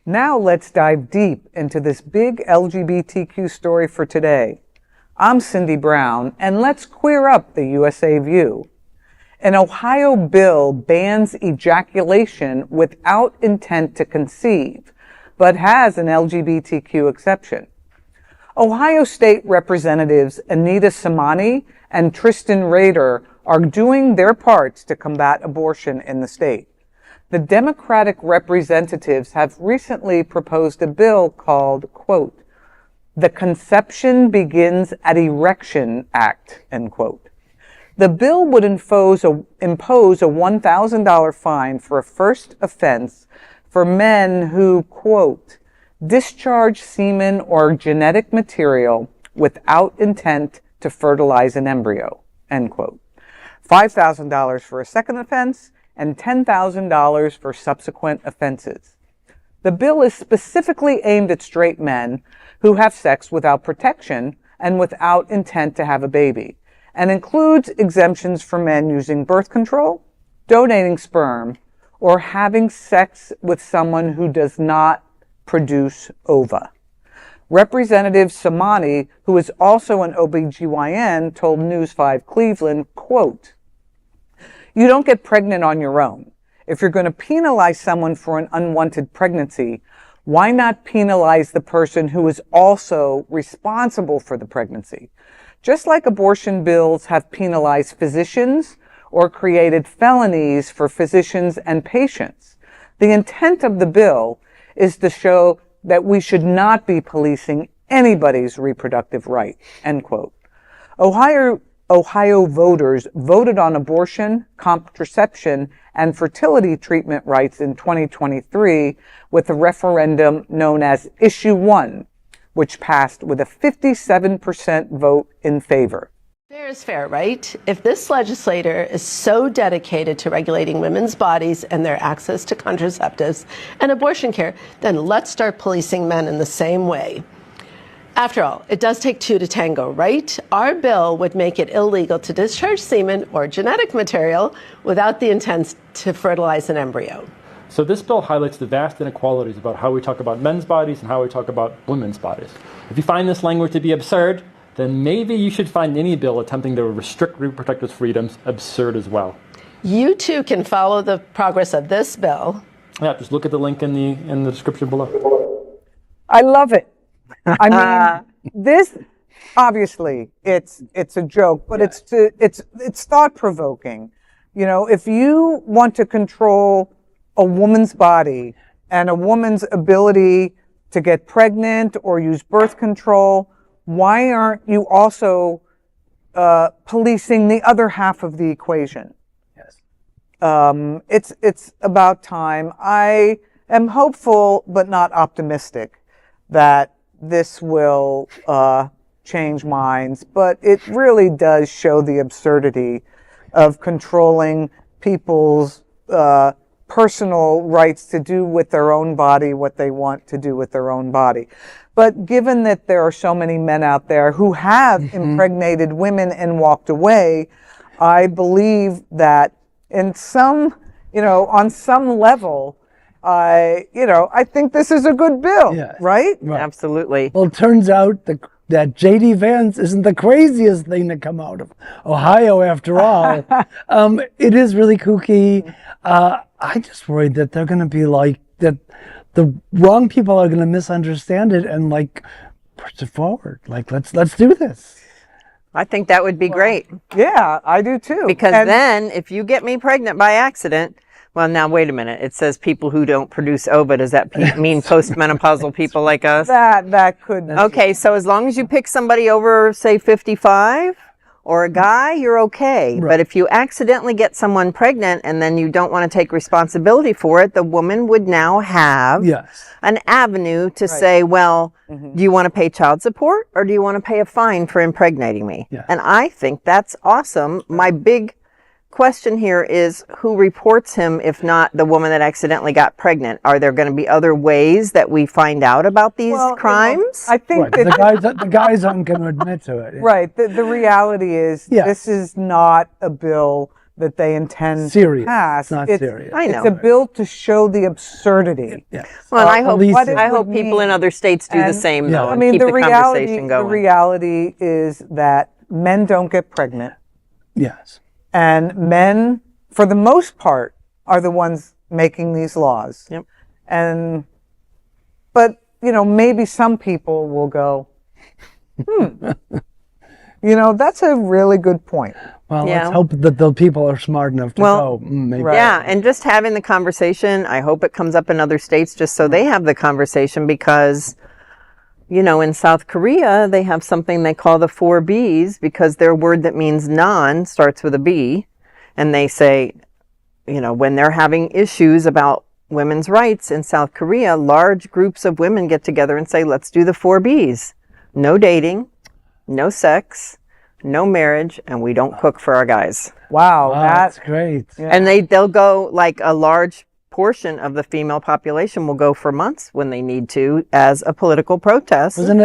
Now let's dive deep into this big LGBTQ story for today. I'm Cindy Brown, and let's queer up the USA view. An Ohio bill bans ejaculation without intent to conceive, but has an LGBTQ exception. Ohio State Representatives Anita Samani and Tristan Rader are doing their parts to combat abortion in the state. The Democratic representatives have recently proposed a bill called, quote, the Conception Begins at Erection Act, end quote. The bill would impose a $1,000 fine for a first offense for men who, quote, discharge semen or genetic material without intent to fertilize an embryo, end quote. $5,000 for a second offense and $10,000 for subsequent offenses. The bill is specifically aimed at straight men who have sex without protection and without intent to have a baby, and includes exemptions for men using birth control, donating sperm, or having sex with someone who does not produce ova. Representative Samani, who is also an OBGYN, told News 5 Cleveland, quote, you don't get pregnant on your own. If you're going to penalize someone for an unwanted pregnancy, why not penalize the person who is also responsible for the pregnancy? Just like abortion bills have penalized physicians or created felonies for physicians and patients, the intent of the bill is to show that we should not be policing anybody's reproductive right, end quote. Ohio voters voted on abortion, contraception, and fertility treatment rights in 2023 with a referendum known as Issue 1, which passed with a 57% vote in favor. Fair is fair, right? If this legislator is so dedicated to regulating women's bodies and their access to contraceptives and abortion care, then let's start policing men in the same way. After all, it does take two to tango, right? Our bill would make it illegal to discharge semen or genetic material without the intent to fertilize an embryo. So this bill highlights the vast inequalities about how we talk about men's bodies and how we talk about women's bodies. If you find this language to be absurd, then maybe you should find any bill attempting to restrict reproductive freedoms absurd as well. You too can follow the progress of this bill. Yeah, just look at the link in the description below. I love it. I mean, this obviously it's a joke, but it's thought-provoking. You know, if you want to control a woman's body and a woman's ability to get pregnant or use birth control, why aren't you also policing the other half of the equation? Yes. It's about time. I am hopeful but not optimistic that this will change minds, but it really does show the absurdity of controlling people's personal rights to do with their own body what they want to do with their own body. But given that there are so many men out there who have impregnated women and walked away, I believe that in some, on some level, I think this is a good bill, Yes. right? Absolutely. Well, it turns out that J.D. Vance isn't the craziest thing to come out of Ohio after all. It is really kooky. I just worried that they're going to be like, that the wrong people are going to misunderstand it and push it forward. Let's do this. I think that would be great. Yeah, I do too. Because then if you get me pregnant by accident, well, now wait a minute. It says people who don't produce ova. Does that mean postmenopausal people like us? That could. Okay, so as long as you pick somebody over, say, 55 or a guy, you're okay. Right. But if you accidentally get someone pregnant and then you don't want to take responsibility for it, the woman would now have an avenue to say, well, do you want to pay child support or do you want to pay a fine for impregnating me? Yeah. And I think that's awesome. My big question here is who reports him if not the woman that accidentally got pregnant? Are there going to be other ways that we find out about these crimes? I think Right. The guys aren't going to admit to it. Right. The reality is this is not a bill that they intend Serious. to pass. It's not serious. I know. It's a bill to show the absurdity. Yes. Well, and what it I hope would people in mean. other states do the And, same, Yeah. though, I and mean, keep the conversation the going. reality is that men don't get pregnant, Yes. and men, for the most part, are the ones making these laws. Yep. But, maybe some people will go, that's a really good point. Well, Yeah. let's hope that the people are smart enough to Well, go. Maybe. right. Yeah, and just having the conversation, I hope it comes up in other states just so they have the conversation because, in South Korea, they have something they call the 4Bs because their word that means non starts with a B. And they say, when they're having issues about women's rights in South Korea, large groups of women get together and say, let's do the 4Bs. No dating, no sex, no marriage, and we don't cook for our guys. Wow, That's great. And they'll go, like, a large portion of the female population will go for months when they need to as a political protest. Was it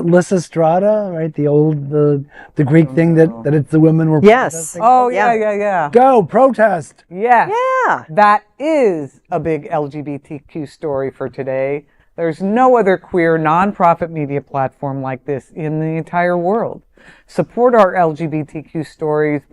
Lyssa Strata, right? The Greek thing that it's the women were Yes. protesting? Oh, Yeah. yeah. Go, protest. Yes. Yeah. That is a big LGBTQ story for today. There's no other queer nonprofit media platform like this in the entire world. Support our LGBTQ stories by